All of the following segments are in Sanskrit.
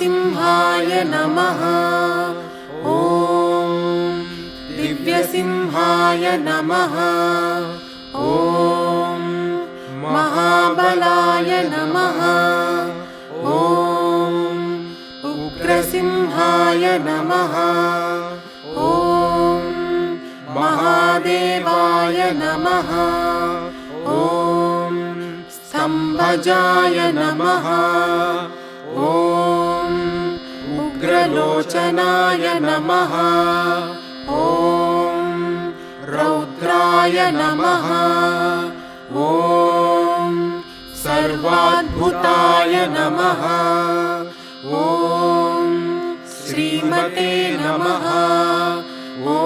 महासिंहाय नमः। ॐ दिव्यसिंहाय नमः। ॐ महाबलाय नमः। ॐ उग्रसिंहाय नमः। ॐ महादेवाय नमः। ॐ स्तम्भजाय नमः। ॐ उग्रलोचनाय नमः। ॐ रौद्राय नमः। ॐ सर्वाद्भुताय नमः। ॐ श्रीमते नमः। ॐ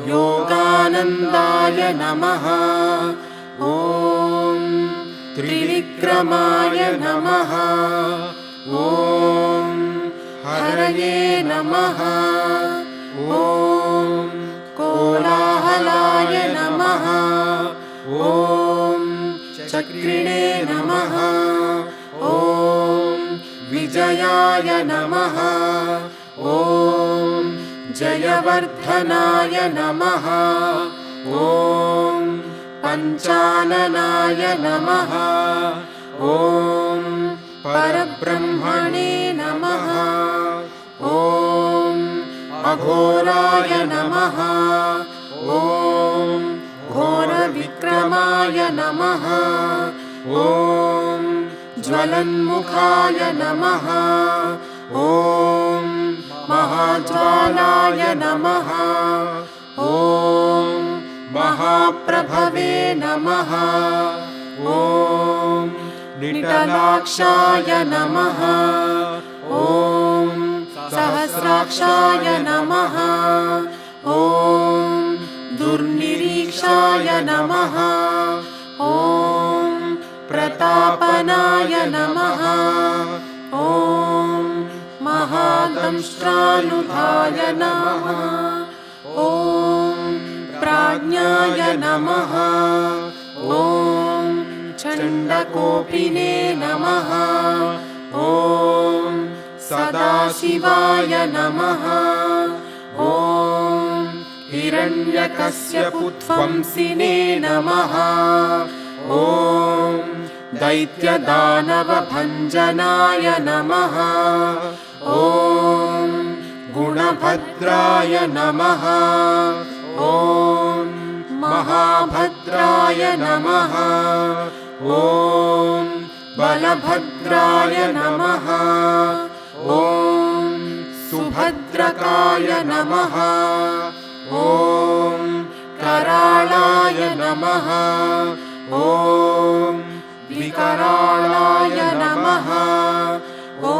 योगानन्दाय नमः। ॐ त्रिविक्रमाय नमः। ॐ हरये नमः। ॐ कोलाहलाय नमः। ॐ चक्रिणे नमः। ॐ विजयाय नमः। ॐ जयवर्धनाय नमः। ॐ पञ्चाननाय नमः। ॐ परब्रह्मणे नमः। ॐ अघोराय नमः। ॐ घोरविक्रमाय नमः। ॐ ज्वलन्मुखाय नमः। ॐ महाज्वालाय नमः। ॐ महाप्रभवे नमः। ॐ निटलाक्षाय नमः। ॐ सहस्राक्षाय नमः। ॐ दुर्निरीक्षाय नमः। ॐ प्रतापनाय नमः। ॐ महादंष्ट्रानुधाय नमः। ॐ प्राज्ञाय नमः। ॐ चण्डकोपिने नमः। ॐ सदाशिवाय नमः। ॐ हिरण्यकश्यपुध्वंसिने नमः। ॐ दैत्यदानवभञ्जनाय नमः। ॐ गुणभद्राय नमः। ॐ महाभद्राय नमः। ॐ बलभद्राय नमः। ॐ सुभद्रकाय नमः। ॐ कराळाय नमः। ॐ विकराळाय नमः। ॐ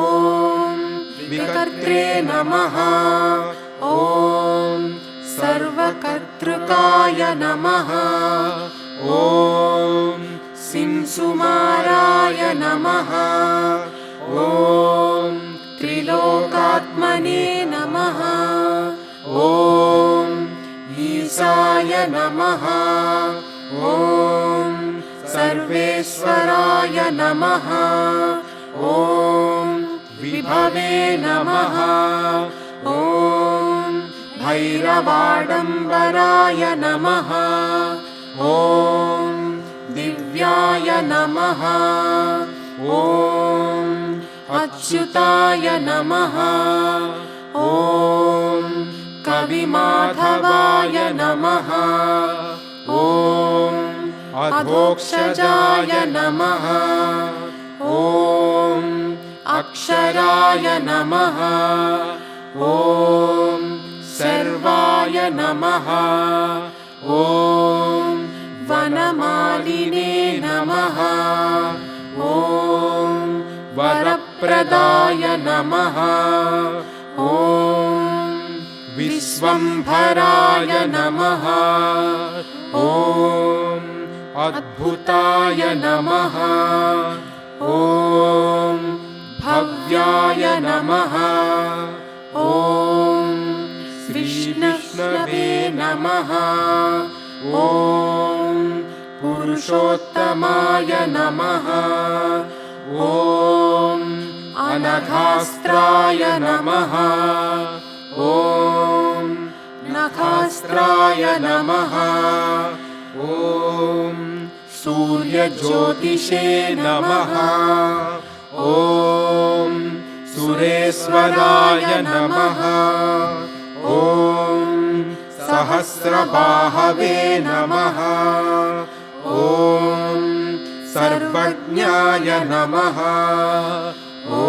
विकर्त्रे नमः। ॐ सर्वकर्तृकाय नमः। ॐ सिंसुमाराय नमः। ॐ त्रिलोकात्मने नमः। ॐ ईशाय नमः। ॐ सर्वेश्वराय नमः। ॐ विभवे नमः। ॐ भैरवाडम्बराय नमः। ॐ दिव्याय नमः। ॐ अच्युताय नमः। ॐ कविमाधवाय नमः। ॐ अधोक्षजाय नमः। ॐ अक्षराय नमः। ॐ सर्वाय नमः। ॐ वनमालिने नमः। ॐ वरप्रदाय नमः। ॐ विश्वम्भराय नमः। ॐ अद्भुताय नमः। ॐ भव्याय नमः। ॐ विष्णवे नमः। ॐ पुरुषोत्तमाय नमः। ॐ अनघास्त्राय नमः। ॐ नखास्त्राय नमः। ॐ सूर्यज्योतिषे नमः। ॐ सुरेश्वराय नमः। ॐ सहस्रबाहवे नमः। ॐ सर्वज्ञाय नमः। ॐ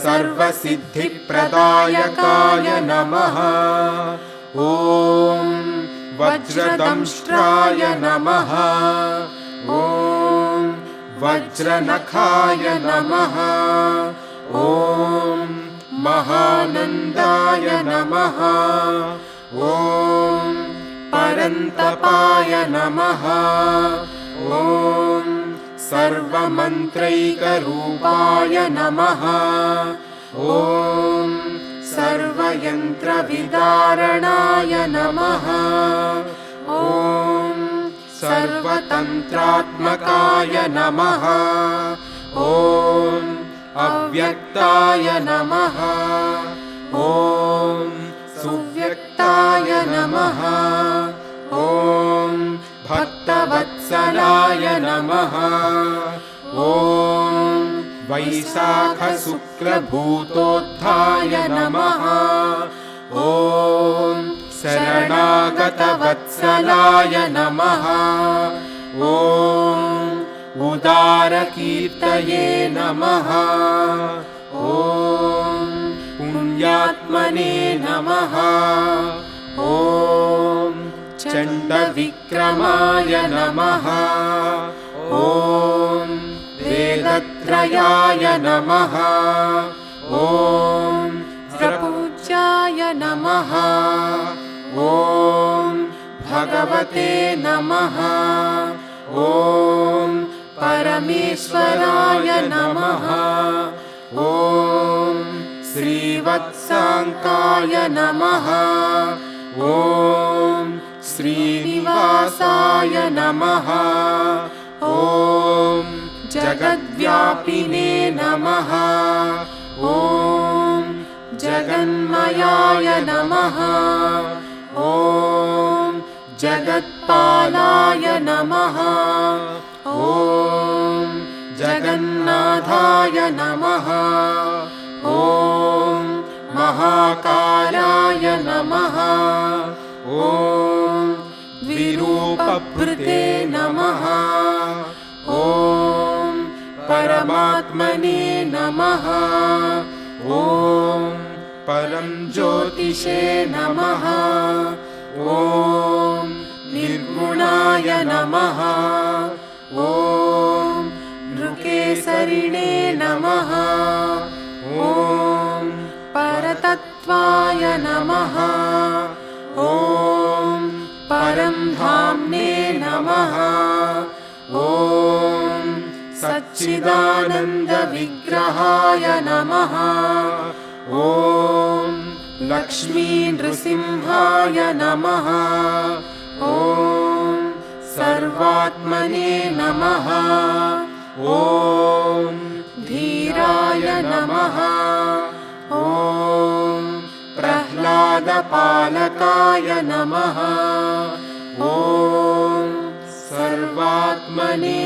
सर्वसिद्धिप्रदायकाय नमः। ॐ वज्रदंष्ट्राय नमः। ॐ वज्रनखाय नमः। ॐ महानन्दाय नमः। ॐ परन्तपाय नमः। ॐ सर्वमन्त्रैकरूपाय नमः। ॐ सर्वयन्त्रविदारणाय नमः। ॐ सर्वतन्त्रात्मकाय नमः। ॐ अव्यक्ताय नमः। ॐ सुव्यक्ताय नमः। ॐ भक्तवत्सलाय नमः। ॐ वैशाखशुक्लभूतोत्थाय नमः। ॐ शरणागतवत्सलाय नमः। ॐ उदारकीर्तये नमः। ॐ पुण्यात्मने नमः। ॐ चण्डविक्रमाय नमः। ॐ वेदत्रयाय नमः। ॐ प्रपूज्याय नमः। ॐ भगवते नमः। ॐ परमेश्वराय नमः। ॐ श्रीवत्साङ्काय नमः। ॐ श्रीनिवासाय नमः। ॐ जगद्व्यापिने नमः। ॐ जगन्मयाय नमः। ॐ जगत्पालाय नमः। ॐ जगन्नाथाय नमः। ॐ महाकालाय नमः। ॐ द्विरूपभृते नमः। ॐ परमात्मने नमः। ॐ परं ज्योतिषे नमः। ॐ निर्गुणाय नमः। ॐ नृकेसरिणे नमः। ॐ परतत्त्वाय नमः। ॐ परं धाम्ने नमः। ॐ सच्चिदानन्दविग्रहाय नमः। ॐ लक्ष्मीनृसिंहाय नमः। ॐ सर्वात्मने नमः। ॐ धीराय नमः। ॐ प्रह्लादपालकाय नमः। ॐ सर्वात्मने